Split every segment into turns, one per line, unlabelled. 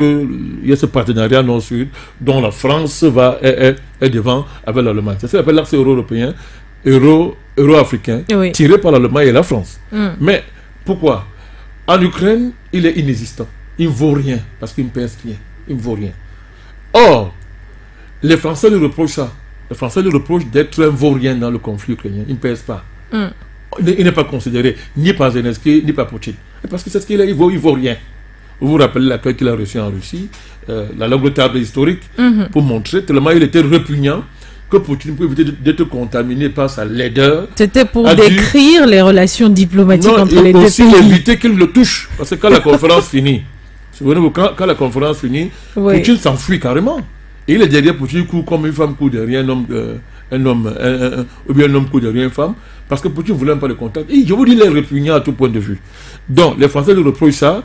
Il y a ce partenariat nord-sud dont la France est devant avec l'Allemagne. C'est ce qu'on appelle l'axe euro-européen, euro-africain, oui, tiré par l'Allemagne et la France. Mais pourquoi? En Ukraine, il est inexistant. Il ne vaut rien parce qu'il ne pèse rien. Il ne vaut rien. Or, les Français lui reprochent ça. Les Français lui reprochent d'être un vaurien dans le conflit ukrainien. Il ne pèse pas. Il n'est pas considéré ni par Zelensky ni par Poutine. Parce que c'est ce qu'il est, il vaut rien. Vous vous rappelez l'accueil qu'il a reçu en Russie, la longue table historique, pour montrer tellement il était répugnant que Poutine peut éviter d'être contaminé par sa laideur.
C'était pour décrire les relations diplomatiques entre les deux pays.
Aussi éviter qu'il le touche. Parce que quand la conférence finit, souvenez-vous, quand la conférence finit, oui, Poutine s'enfuit carrément. Et il est derrière Poutine, court comme une femme court derrière un homme, ou bien un homme court derrière une femme, parce que Poutine ne voulait même pas le contact. Et je vous dis, il est répugnant à tout point de vue. Donc, les Français lui reprochent ça.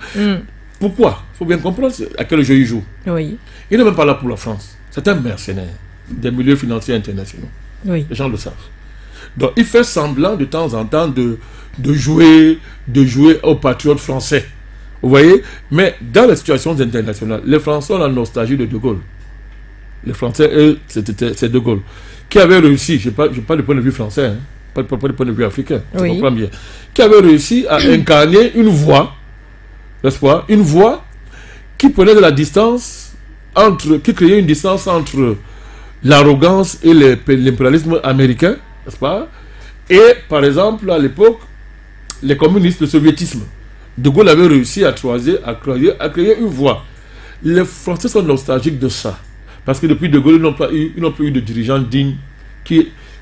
Pourquoi? Il faut bien comprendre à quel jeu il joue.
Oui.
Il n'est même pas là pour la France. C'est un mercenaire des milieux financiers internationaux.
Oui.
Les gens le savent. Donc, il fait semblant de temps en temps de jouer aux patriotes français. Vous voyez? Mais dans les situations internationales, les Français ont la nostalgie de De Gaulle. Les Français, eux, c'est De Gaulle. Qui avait réussi, je parle du point de vue français, hein, pas du point de vue africain, oui, tu comprends bien, qui avait réussi à incarner une voix, n'est-ce pas? Une voix qui prenait de la distance qui créait une distance entre l'arrogance et l'impérialisme américain, n'est-ce pas? Et, par exemple, à l'époque, les communistes, le soviétisme. De Gaulle avait réussi à créer une voix. Les Français sont nostalgiques de ça. Parce que depuis De Gaulle, ils n'ont pas eu de dirigeant digne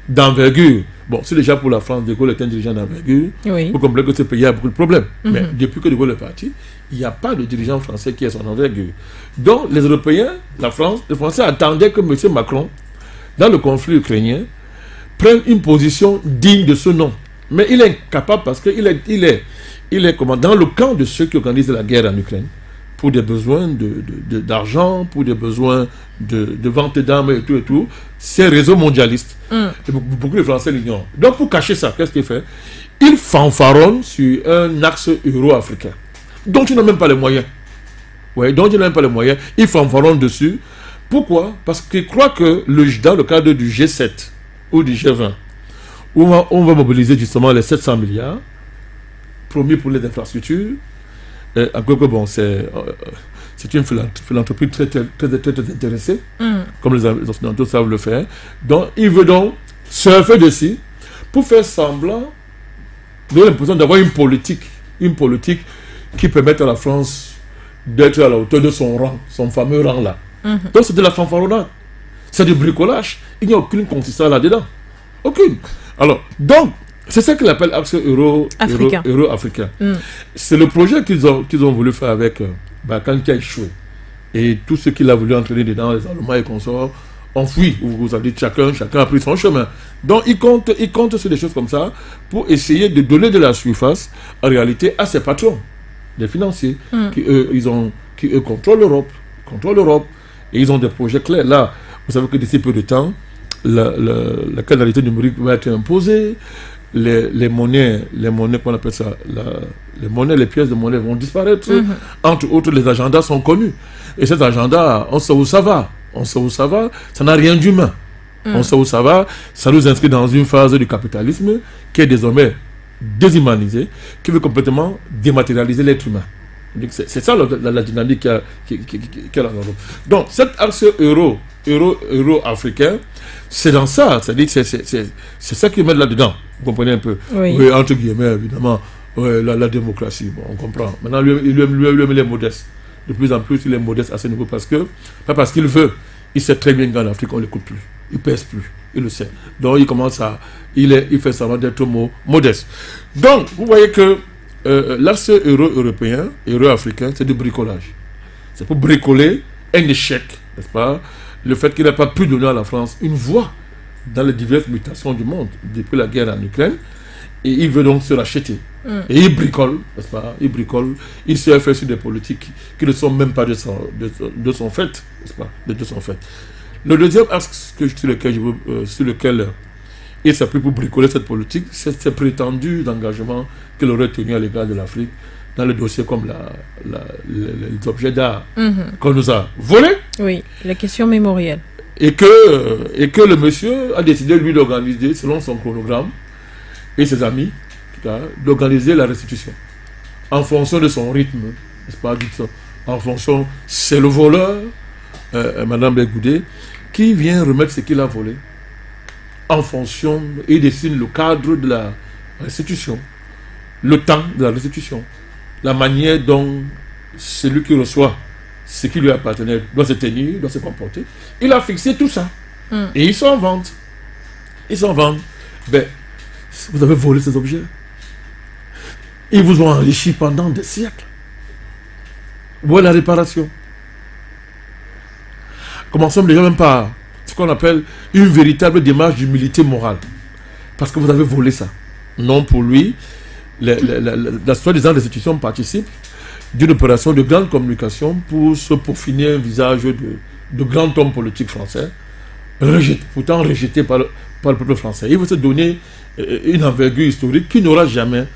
d'envergure. Bon, c'est déjà pour la France, De Gaulle est un dirigeant d'envergure. Oui. Vous comprenez que ce pays a beaucoup de problèmes. Mais depuis que De Gaulle est parti, il n'y a pas de dirigeant français qui ait son envergure. Donc, les Européens, la France, les Français attendaient que M. Macron, dans le conflit ukrainien, prenne une position digne de ce nom. Mais il est incapable parce qu'il est dans le camp de ceux qui organisent la guerre en Ukraine, pour des besoins d'argent, pour des besoins de vente d'armes et tout, c'est un réseau mondialiste. Et beaucoup de Français l'ignorent. Donc, pour cacher ça, qu'est-ce qu'il fait? Il fanfaronne sur un axe euro-africain, dont il n'a même pas les moyens. Ouais, dont il n'a même pas les moyens. Il fanfaronne dessus. Pourquoi? Parce qu'il croit que dans le cadre du G7 ou du G20, où on va mobiliser justement les 700 milliards, promis pour les infrastructures, bon, c'est une philanthropie très intéressée, comme les Occidentaux savent le faire. Donc, il veut donc surfer dessus pour faire semblant, donner l'impression d'avoir une politique qui permette à la France d'être à la hauteur de son rang, son fameux rang là. Donc, c'est de la fanfaronnade, c'est du bricolage. Il n'y a aucune consistance là-dedans. Aucune. Alors, donc, c'est ça qu'il appelle axe euro-africain. C'est le projet qu'ils ont voulu faire avec Barkhane qui a échoué. Et tout ce qu'il a voulu entraîner dedans, les Allemands et consorts, ont fui. Vous avez dit chacun a pris son chemin. Donc il compte sur des choses comme ça pour essayer de donner de la surface en réalité à ses patrons, des financiers, qui eux contrôlent l'Europe. Et ils ont des projets clairs. Là, vous savez que d'ici peu de temps, la canalité numérique va être imposée. Les monnaies qu'on appelle ça, les pièces de monnaie vont disparaître. Entre autres, les agendas sont connus. Et cet agenda, on sait où ça va. Ça n'a rien d'humain. On sait où ça va. Ça nous inscrit dans une phase du capitalisme qui est désormais déshumanisée, qui veut complètement dématérialiser l'être humain. C'est ça la dynamique qu'il y a dans l'Europe. Donc, cet axe euro-africain, c'est dans ça. C'est-à-dire que c'est ça qu'ils mettent là-dedans. Vous comprenez un peu? Oui, entre guillemets, évidemment, la démocratie. Bon, on comprend. Maintenant, lui-même, il est modeste. De plus en plus, il est modeste à ce niveau pas parce qu'il veut. Il sait très bien qu'en Afrique, on ne l'écoute plus. Il ne pèse plus. Il le sait. Donc, il fait semblant d'être modeste. Donc, vous voyez que l'axe euro-européen, euro-africain, c'est du bricolage. C'est pour bricoler un échec, n'est-ce pas? Le fait qu'il n'a pas pu donner à la France une voix dans les diverses mutations du monde depuis la guerre en Ukraine, et il veut donc se racheter. Et il bricole, n'est-ce pas? Il se fait sur des politiques qui ne sont même pas de son fait, n'est-ce pas? De son fait. Le deuxième axe sur lequel il s'appuie pour bricoler cette politique, c'est prétendu engagement qu'il aurait tenu à l'égard de l'Afrique dans le dossier comme les objets d'art qu'on nous a volés.
Oui, la question mémorielle.
Et que le monsieur a décidé, lui, d'organiser, selon son chronogramme, et ses amis, d'organiser la restitution. En fonction de son rythme, n'est-ce pas, en fonction, c'est le voleur, Madame Bégoudé, qui vient remettre ce qu'il a volé. En fonction, il dessine le cadre de la restitution, le temps de la restitution, la manière dont celui qui reçoit ce qui lui appartenait doit se tenir, doit se comporter. Il a fixé tout ça. Et ils sont en vente. Ils sont en vente. Ben, vous avez volé ces objets. Ils vous ont enrichi pendant des siècles. Voilà la réparation. Commençons déjà même par ce qu'on appelle une véritable démarche d'humilité morale. Parce que vous avez volé ça. Non, pour lui, la soi-disant restitution participe d'une opération de grande communication pour se peaufiner un visage de grand homme politique français, pourtant rejeté par le peuple français. Il veut se donner une envergure historique qu'il n'aura jamais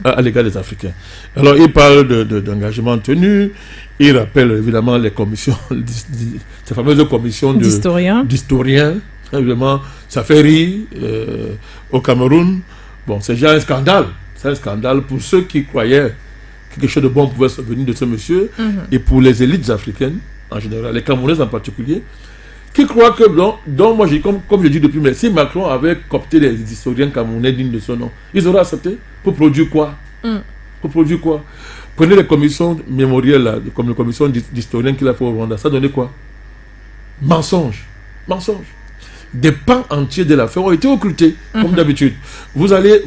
à l'égard des Africains. Alors, il parle d'engagement tenu, il rappelle évidemment les commissions, ces fameuses commissions d'historiens. Évidemment, ça fait rire au Cameroun. Bon, c'est déjà un scandale. C'est un scandale pour ceux qui croyaient que quelque chose de bon pouvait venir de ce monsieur et pour les élites africaines en général, les Camerounaises en particulier, qui croient que, donc moi, comme je dis depuis, mais si Macron avait coopté les historiens camerounais dignes de son nom, ils auraient accepté pour produire quoi? Pour produire quoi? Prenez les commissions mémorielles, là, comme les commissions d'historiens qu'il a fait au Rwanda, ça donnait quoi? Mensonge. Mensonge. Des pans entiers de l'affaire ont été occultés, comme d'habitude. Vous allez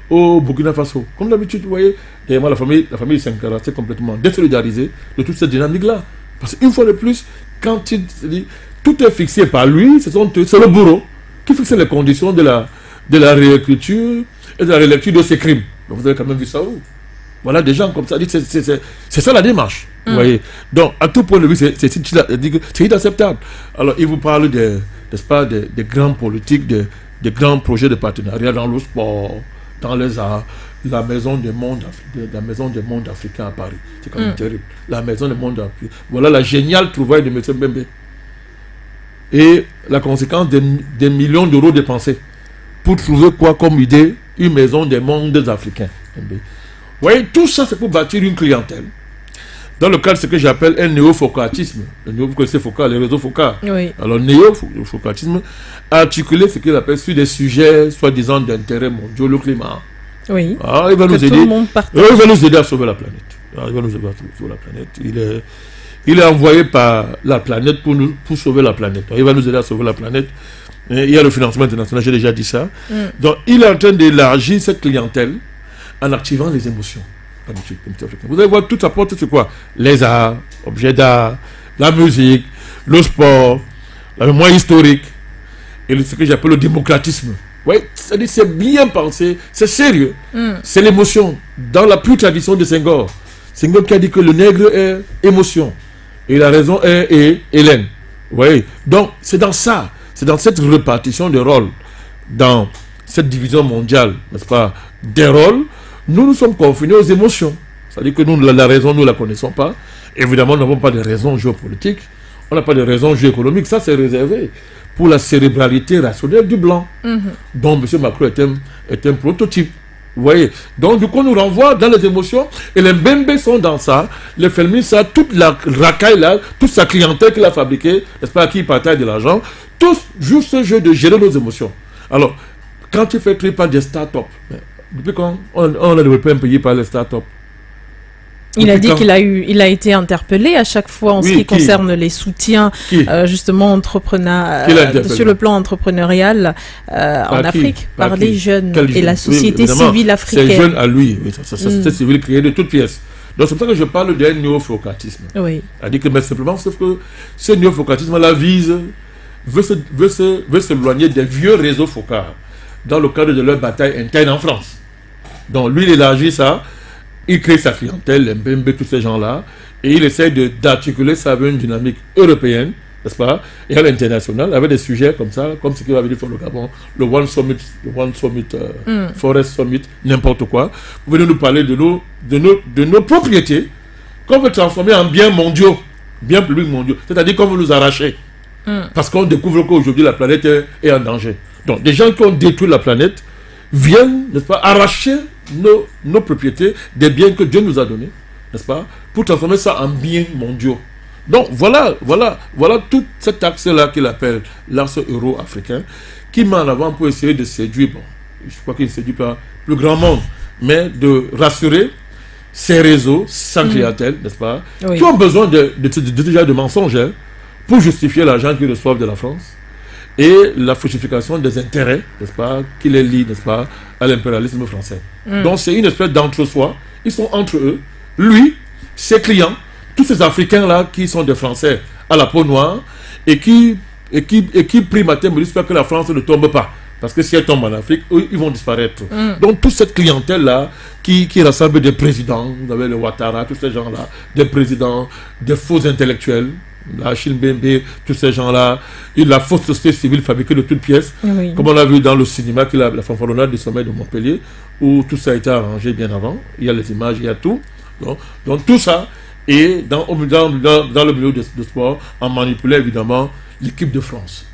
au Burkina Faso, comme d'habitude, vous voyez, et moi, la famille Sankara s'est complètement désolidarisée de toute cette dynamique-là. Parce qu'une fois de plus, quand il dit tout est fixé par lui, c'est le bourreau qui fixe les conditions de la réécriture et de la relecture de ses crimes. Donc vous avez quand même vu ça où? Voilà des gens comme ça, c'est ça la démarche. Vous voyez. Donc, à tout point de vue, c'est inacceptable. Alors, il vous parle n'est-ce pas, des grands politiques, des grands projets de partenariat dans le sport, dans les arts, la maison des mondes africains à Paris. C'est quand même terrible. La maison des mondes africains. Voilà la géniale trouvaille de M. Mbembe. Et la conséquence des millions d'euros dépensés pour trouver quoi comme idée? Une maison des mondes africains. Vous voyez, tout ça, c'est pour bâtir une clientèle. Dans le cadre de ce que j'appelle un néo-focalisme. Vous connaissez Foucault, les réseaux Foucault.
Oui.
Alors, néo-focalisme, articulé ce qu'il appelle sur des sujets, soi-disant d'intérêt mondial, le climat.
Oui.
Alors, il va nous aider. Il va nous aider à sauver la planète. Alors, il va nous aider à sauver la planète. Il est envoyé par la planète pour sauver la planète. Alors, il va nous aider à sauver la planète. Et il y a le financement international, j'ai déjà dit ça. Donc, il est en train d'élargir cette clientèle en activant les émotions. Vous allez voir, tout apporte c'est quoi? Les arts, objets d'art, la musique, le sport, la mémoire historique et ce que j'appelle le démocratisme. Oui, c'est bien pensé, c'est sérieux. C'est l'émotion. Dans la pure tradition de Senghor, Senghor qui a dit que le nègre est émotion et la raison est Hélène. Oui, donc c'est dans ça, c'est dans cette répartition de rôles, dans cette division mondiale, n'est-ce pas, des rôles. Nous sommes confinés aux émotions. C'est-à-dire que nous, la raison, nous ne la connaissons pas. Évidemment, nous n'avons pas de raison géopolitique. On n'a pas de raison géoéconomique. Ça, c'est réservé pour la cérébralité rationnelle du blanc. Donc, M. Macron est un prototype. Vous voyez? Donc, du coup, on nous renvoie dans les émotions. Et les Mbembe sont dans ça. Les Felmi, ça, toute la racaille là, toute sa clientèle qu'il a fabriquée, n'est-ce pas, à qui il partage de l'argent, tous jouent ce jeu de gérer nos émotions. Alors, quand tu fais créer par des start-up, depuis quand on a développé un pays par les start-up?
Il a dit qu'il a été interpellé à chaque fois en ce qui concerne les soutiens justement sur le plan entrepreneurial en Afrique par les jeunes et la société civile africaine.
C'est jeune à lui, société civile créée de toutes pièces. Donc c'est pour ça que je parle d'un néo-focalisme.
Oui.
C'est-à-dire que simplement, sauf que ce néo-focalisme-là veut s'éloigner des vieux réseaux focaux dans le cadre de leur bataille interne en France. Donc lui, il élargit ça. Il crée sa clientèle, Mbembe, tous ces gens-là, et il essaie d'articuler ça avec une dynamique européenne n'est-ce pas, et à l'international, avec des sujets comme ça, comme ce qu'il avait dit pour le Gabon, le One Summit, Forest Summit, n'importe quoi. Vous venez nous parler de nos propriétés qu'on veut transformer en biens mondiaux, biens publics mondiaux, c'est-à-dire qu'on veut nous arracher. Parce qu'on découvre qu'aujourd'hui la planète est en danger. Donc des gens qui ont détruit la planète viennent, n'est-ce pas, arracher nos propriétés, des biens que Dieu nous a donnés, n'est-ce pas, pour transformer ça en biens mondiaux. Donc voilà tout cet axe-là qu'il appelle l'axe euro-africain, qui met en avant pour essayer de séduire, bon, je crois qu'il ne séduit pas le grand monde, mais de rassurer ces réseaux sans clientèle, n'est-ce pas, qui ont besoin de mensonges, hein, pour justifier l'argent qu'ils reçoivent de la France et la falsification des intérêts, n'est-ce pas, qui les lient, n'est-ce pas, à l'impérialisme français. Donc c'est une espèce d'entre-soi. Ils sont entre eux. Lui, ses clients, tous ces Africains-là qui sont des Français à la peau noire et qui prient matin, me disent que la France ne tombe pas. Parce que si elle tombe en Afrique, eux, ils vont disparaître. Donc toute cette clientèle-là qui rassemble des présidents, vous avez le Ouattara, tous ces gens-là, des présidents, des faux intellectuels, la Chimbembe, tous ces gens-là, la fausse société civile fabriquée de toutes pièces, comme on l'a vu dans le cinéma, la fanfaronnade du sommet de Montpellier, où tout ça a été arrangé bien avant. Il y a les images, il y a tout. Donc tout ça, et dans le milieu de sport, on manipulait évidemment l'équipe de France.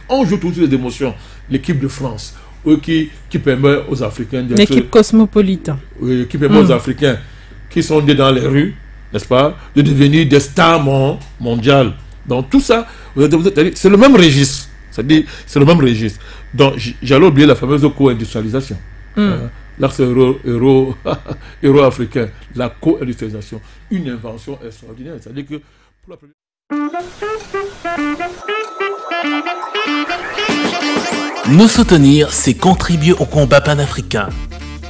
On joue toutes les émotions. L'équipe de France, qui permet aux Africains d'être...
L'équipe cosmopolite.
Oui, qui permet aux Africains qui sont nés dans les rues, n'est-ce pas, de devenir des stars mondiales. Donc tout ça, c'est le même registre. C'est-à-dire, c'est le même registre. Donc j'allais oublier la fameuse co-industrialisation. L'axe euro-africain, la co-industrialisation, une invention extraordinaire. C'est-à-dire que pour la première...
Nous soutenir, c'est contribuer au combat panafricain.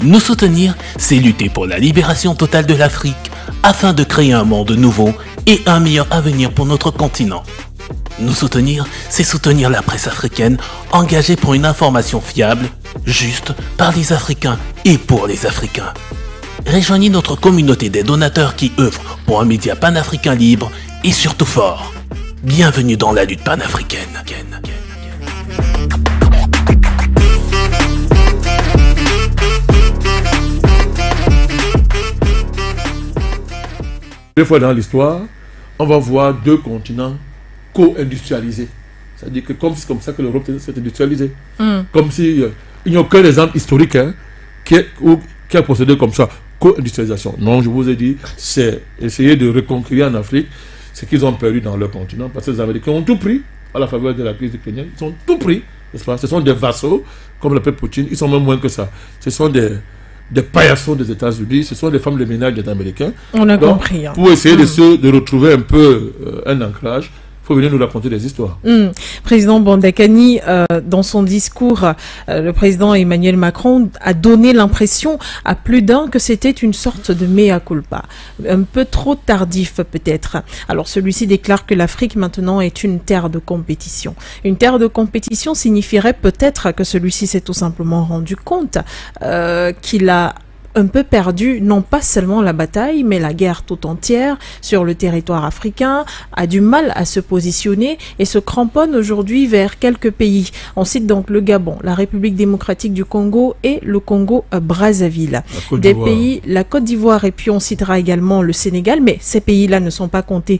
Nous soutenir, c'est lutter pour la libération totale de l'Afrique afin de créer un monde nouveau et un meilleur avenir pour notre continent. Nous soutenir, c'est soutenir la presse africaine engagée pour une information fiable, juste, par les Africains et pour les Africains. Rejoignez notre communauté des donateurs qui œuvrent pour un média panafricain libre et surtout fort. Bienvenue dans la lutte panafricaine.
Deux fois dans l'histoire, on va voir deux continents co-industrialisés. C'est-à-dire que c'est comme ça que l'Europe s'est industrialisée. Comme si il n'y a aucun exemple historique qui a procédé comme ça. Co-industrialisation. Non, je vous ai dit, c'est essayer de reconquérir en Afrique ce qu'ils ont perdu dans leur continent. Parce que les Américains ont tout pris à la faveur de la crise ukrainienne. Ils ont tout pris. N'est-ce pas? Ce sont des vassaux, comme l'appelle Poutine. Ils sont même moins que ça. Ce sont des paillassons des États-Unis, ce sont des femmes de ménage des Américains.
On a compris.
Pour essayer de retrouver un peu un ancrage, il faut venir nous raconter des histoires.
Président Bondakani, dans son discours, le président Emmanuel Macron a donné l'impression à plus d'un que c'était une sorte de mea culpa. Un peu trop tardif peut-être. Alors celui-ci déclare que l'Afrique maintenant est une terre de compétition. Une terre de compétition signifierait peut-être que celui-ci s'est tout simplement rendu compte qu'il a un peu perdu, non pas seulement la bataille, mais la guerre tout entière sur le territoire africain, a du mal à se positionner et se cramponne aujourd'hui vers quelques pays. On cite donc le Gabon, la République démocratique du Congo et le Congo-Brazzaville. Des pays, la Côte d'Ivoire, et puis on citera également le Sénégal, mais ces pays-là ne sont pas comptés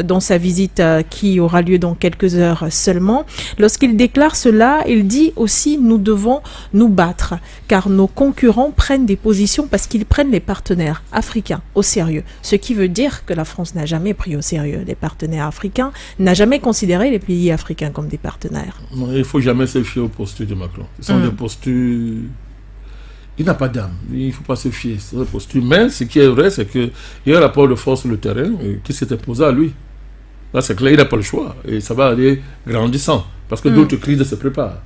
dans sa visite qui aura lieu dans quelques heures seulement. Lorsqu'il déclare cela, il dit aussi nous devons nous battre, car nos concurrents prennent des positions parce qu'ils prennent les partenaires africains au sérieux. Ce qui veut dire que la France n'a jamais pris au sérieux les partenaires africains, n'a jamais considéré les pays africains comme des partenaires.
Non, il ne faut jamais se fier aux postures de Macron. Ce sont des postures... Il n'a pas d'âme. Il ne faut pas se fier. C'est des postures. Mais ce qui est vrai, c'est qu'il y a un rapport de force sur le terrain qui s'est imposé à lui. Là, c'est clair, il n'a pas le choix. Et ça va aller grandissant. Parce que d'autres crises se préparent.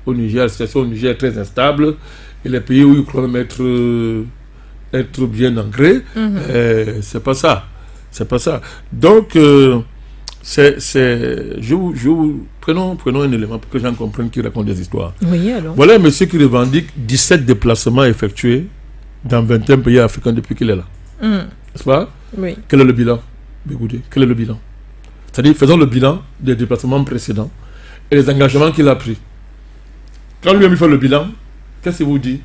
Au Niger, la situation au Niger est très instable. Et les pays où ils croient même être bien ancrés, c'est pas ça. C'est pas ça. Donc, prenons un élément pour que j'en comprenne qui raconte des histoires.
Oui, alors.
Voilà un monsieur qui revendique 17 déplacements effectués dans 21 pays africains depuis qu'il est là. N'est-ce pas?
Oui.
Quel est le bilan? Écoutez, quel est le bilan? C'est-à-dire, faisons le bilan des déplacements précédents et les engagements qu'il a pris. Quand lui-même fait le bilan, qu'est-ce qu'il vous dit?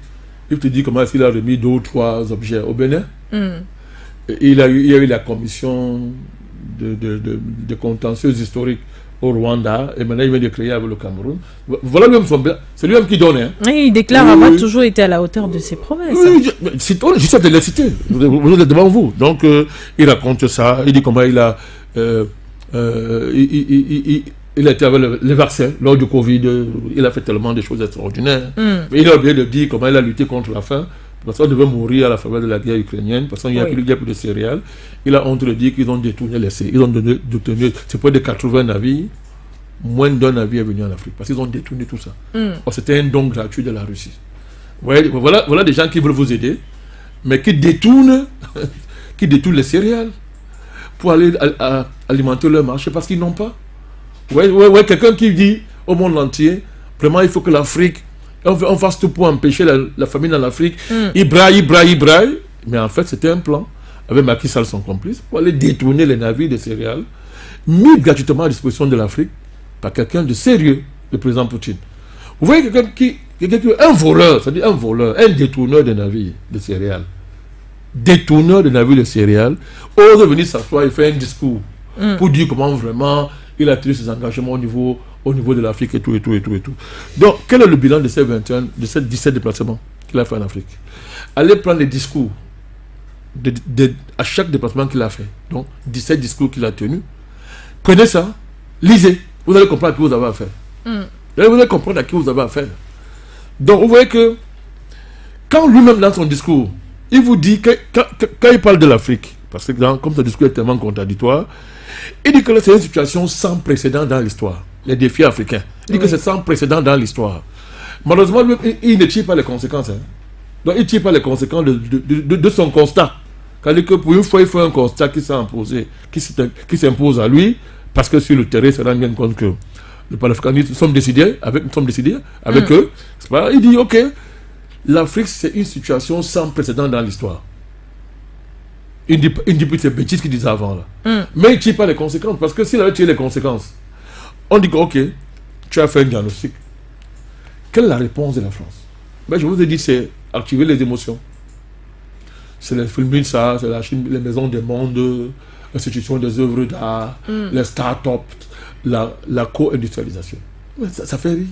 Il te dit comment est-ce qu'il a remis 2 ou 3 objets au Bénin. Il y a eu la commission de contentieux historiques au Rwanda, et maintenant il vient de créer avec le Cameroun. Voilà lui-même son bilan. C'est lui-même qui donne. Hein.
Et il déclare avoir toujours été à la hauteur de ses promesses.
Oui, je sais de les citer. Vous êtes devant vous. Donc, il raconte ça. Il dit comment il a... il a été avec les vaccins lors du Covid. Il a fait tellement de choses extraordinaires. Mais il a oublié de dire comment il a lutté contre la faim. Parce qu'on devait mourir à la faveur de la guerre ukrainienne. Parce qu'il n'y a plus de céréales. Il a honte de dire qu'ils ont détourné les céréales. Ils ont détourné... C'est près de 80 navires. Moins d'un navire est venu en Afrique. Parce qu'ils ont détourné tout ça. C'était un don gratuit de la Russie. Voilà des gens qui veulent vous aider. Mais qui détournent les céréales. Pour aller alimenter leur marché. Parce qu'ils n'ont pas. Quelqu'un qui dit au monde entier, vraiment il faut que l'Afrique, on fasse tout pour empêcher la famine en Afrique. Il braille. Mais en fait, c'était un plan, avec Macky Sall son complice, pour aller détourner les navires de céréales, mis gratuitement à disposition de l'Afrique, par quelqu'un de sérieux, le président Poutine. Vous voyez quelqu'un qui un voleur, c'est-à-dire un voleur, un détourneur de navires de céréales. Détourneur de navires de céréales, ose venir s'asseoir et faire un discours pour dire comment vraiment il a tenu ses engagements au niveau de l'Afrique et tout. Donc, quel est le bilan de ces 21, de ces 17 déplacements qu'il a fait en Afrique? Allez prendre les discours à chaque déplacement qu'il a fait. Donc, 17 discours qu'il a tenus. Prenez ça, lisez. Vous allez comprendre à qui vous avez affaire. Vous allez comprendre à qui vous avez affaire. Donc, vous voyez que quand lui-même dans son discours, il vous dit que quand il parle de l'Afrique, parce que comme ce discours est tellement contradictoire, il dit que c'est une situation sans précédent dans l'histoire. Les défis africains. Il dit que c'est sans précédent dans l'histoire. Malheureusement, il ne tire pas les conséquences. Donc, il ne tire pas les conséquences de son constat. C'est-à-dire que pour une fois, il faut un constat qui s'est imposé, qui s'impose à lui, parce que sur le terrain, il se rend bien compte que le panafricanisme, nous sommes décidés avec eux. Il dit, ok, l'Afrique, c'est une situation sans précédent dans l'histoire. Il ne dit plus ces bêtises qu'il disait avant. Là. Mais il ne tire pas les conséquences. Parce que s'il avait tiré les conséquences, on dit que, ok, tu as fait un diagnostic. Quelle est la réponse de la France? Je vous ai dit, c'est activer les émotions. C'est les films, ça, c'est la Chine, les maisons des mondes, l'institution des œuvres d'art, les start-up, la co-industrialisation. Ça fait rire.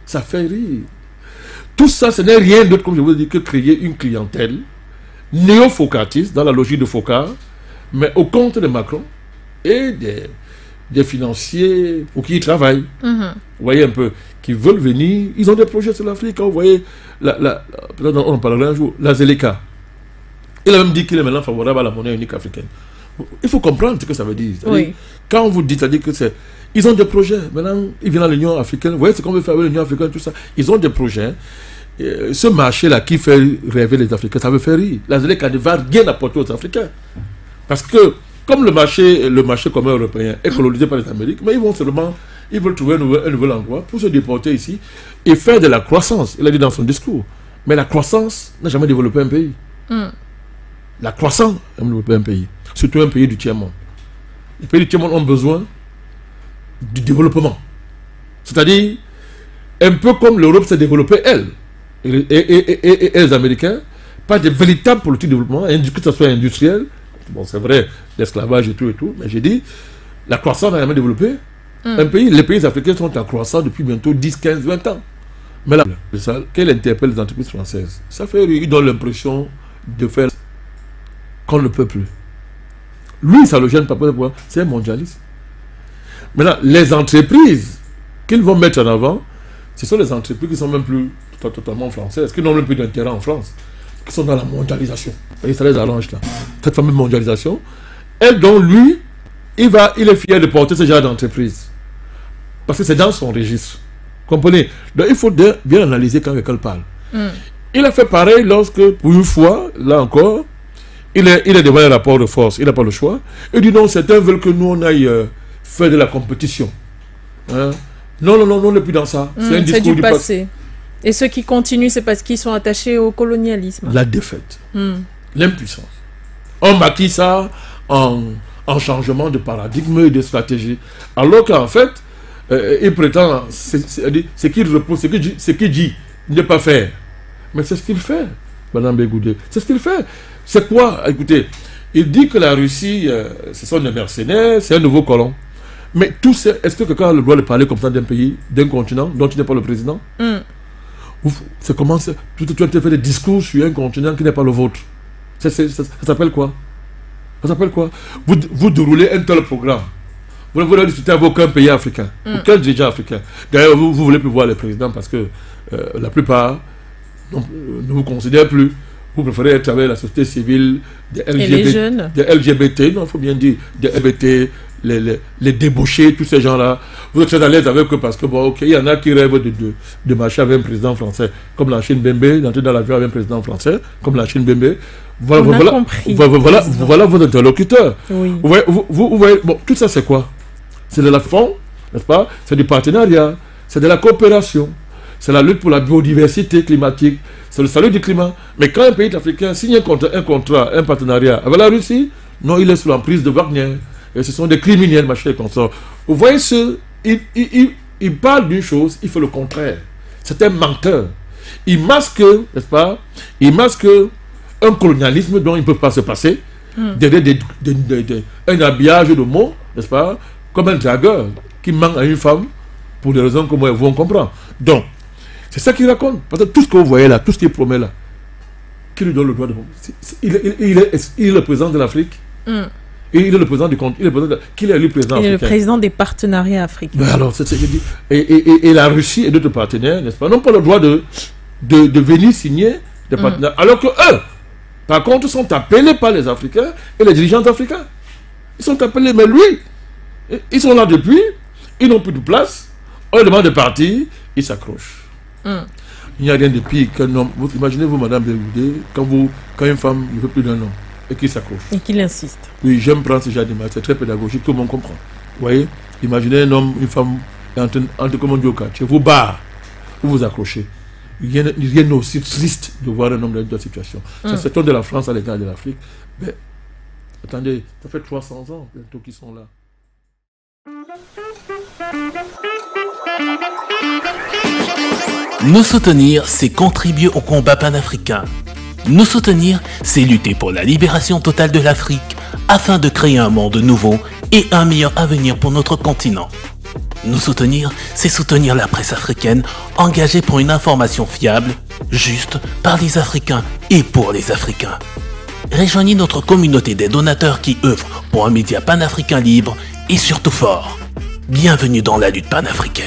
Ça fait rire. Tout ça, ce n'est rien d'autre, comme je vous ai dit, que créer une clientèle néo-focatiste, dans la logique de Focard, mais au compte de Macron et des financiers pour qui ils travaillent. Vous voyez un peu, qui veulent venir, ils ont des projets sur l'Afrique. Vous voyez, on en parlera un jour, la Zeleka. Il a même dit qu'il est maintenant favorable à la monnaie unique africaine. Il faut comprendre ce que ça veut dire. Quand on vous dit, c'est-à-dire que c'est... Ils ont des projets. Maintenant, ils viennent à l'Union africaine. Vous voyez ce qu'on veut faire avec l'Union africaine, tout ça. Ils ont des projets. Ce marché-là qui fait rêver les Africains, ça veut faire rire. La Zeleka ne va rien apporter aux Africains. Parce que, comme le marché commun européen est colonisé par les Amériques, mais ils veulent trouver un nouvel endroit pour se déporter ici et faire de la croissance. Il a dit dans son discours. Mais la croissance n'a jamais développé un pays. La croissance n'a jamais développé un pays. Surtout un pays du tiers-monde. Les pays du tiers-monde ont besoin du développement. C'est-à-dire, un peu comme l'Europe s'est développée, elle. Et les Américains, pas de véritable politique de développement, que ce soit industriel, bon c'est vrai, l'esclavage et tout, mais j'ai dit, la croissance n'a jamais développé. Les pays africains sont en croissance depuis bientôt 10, 15, 20 ans. Mais là, qu'elle interpelle les entreprises françaises, ça fait rire, ils donnent l'impression de faire qu'on ne peut plus. Lui, ça ne le gêne pas, c'est un mondialiste. Maintenant, les entreprises qu'ils vont mettre en avant, ce sont les entreprises qui sont même plus totalement françaises, qui n'ont même plus d'intérêt en France, qui sont dans la mondialisation. Et ça les arrange là. Cette fameuse mondialisation, elle dont lui, il est fier de porter ce genre d'entreprise. Parce que c'est dans son registre. Comprenez? Donc il faut bien analyser quand quelqu'un parle. Il a fait pareil lorsque, pour une fois, là encore, il est devant un rapport de force, il n'a pas le choix. Il dit non, certains veulent que nous on aille faire de la compétition. Hein? Non, on n'est plus dans ça. C'est un discours
du passé. Et ceux qui continuent, c'est parce qu'ils sont attachés au colonialisme.
La défaite. L'impuissance. On maquille ça en en changement de paradigme et de stratégie. Alors qu'en fait, il prétend, ce qu'il repose, ce qu'il dit ne pas faire. Mais c'est ce qu'il fait, Madame Bégoudé. C'est ce qu'il fait. C'est quoi? Écoutez, il dit que la Russie, ce sont des mercenaires, c'est un nouveau colon. Mais tout ça, est-ce que quelqu'un a le droit de parler comme ça d'un pays, d'un continent, dont tu n'es pas le président? C'est comment tu as fait des discours sur un continent qui n'est pas le vôtre. Ça s'appelle quoi? Ça s'appelle quoi? Vous déroulez un tel programme. Vous ne voulez discuter avec aucun pays africain, aucun dirigeant africain. D'ailleurs, vous ne voulez plus voir les présidents parce que la plupart ne vous considèrent plus. Vous préférez être avec la société civile, des LGBT, non, il faut bien dire, des LGBT, les débauchés, tous ces gens-là. Vous êtes très à l'aise avec eux parce que, bon, ok, il y en a qui rêvent de marcher avec un président français, comme la Chine Bembe, d'entrer dans l'avion avec un président français, comme la Chine Bembe. Voilà vos interlocuteurs. Oui. Vous voyez, bon, tout ça c'est quoi? C'est de la fond, n'est-ce pas? C'est du partenariat, c'est de la coopération, c'est la lutte pour la biodiversité climatique, c'est le salut du climat. Mais quand un pays africain signe un partenariat avec la Russie, non, il est sous l'emprise de Wagner. Et ce sont des criminels, machin et consorts. Vous voyez, il parle d'une chose, il fait le contraire. C'est un menteur. Il masque, n'est-ce pas? Il masque un colonialisme dont il ne peut pas se passer, derrière un habillage de mots, n'est-ce pas? Comme un dragueur qui ment à une femme pour des raisons que moi et vous on comprend. Donc, c'est ça qu'il raconte. Parce que tout ce que vous voyez là, tout ce qu'il promet là, qui lui donne le droit de... Il est le président de l'Afrique. Et il est le président du compte. Qui est le président africain?
Il est le président des partenariats africains.
Ben alors, c'est ce qu'il dit. Et la Russie et d'autres partenaires, n'est-ce pas, n'ont pas le droit de venir signer des partenaires. Alors que eux, par contre, sont appelés par les Africains et les dirigeants africains. Ils sont appelés, mais lui, ils sont là depuis, ils n'ont plus de place, on leur demande de partir, ils s'accrochent. Il n'y a rien de pire qu'un homme. Imaginez-vous, Madame Bégoudé, quand une femme ne veut plus d'un homme et qu'il s'accroche.
Et qu'il insiste.
Oui, j'aime prendre ce genre d'image, c'est très pédagogique, tout le monde comprend. Vous voyez, imaginez un homme, une femme, entre comme on dit au quartier, vous barre, vous vous accrochez. Il n'y a rien d'aussi triste de voir un homme dans une situation. C'est ce ton de la France à l'égard de l'Afrique. Mais, attendez, ça fait 300 ans bientôt qu'ils sont là.
Nous soutenir, c'est contribuer au combat panafricain. Nous soutenir, c'est lutter pour la libération totale de l'Afrique afin de créer un monde nouveau et un meilleur avenir pour notre continent. Nous soutenir, c'est soutenir la presse africaine engagée pour une information fiable, juste, par les Africains et pour les Africains. Rejoignez notre communauté des donateurs qui œuvrent pour un média panafricain libre et surtout fort. Bienvenue dans la lutte panafricaine.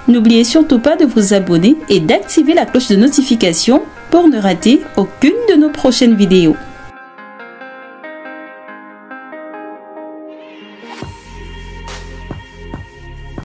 N'oubliez surtout pas de vous abonner et d'activer la cloche de notification pour ne rater aucune de nos prochaines vidéos.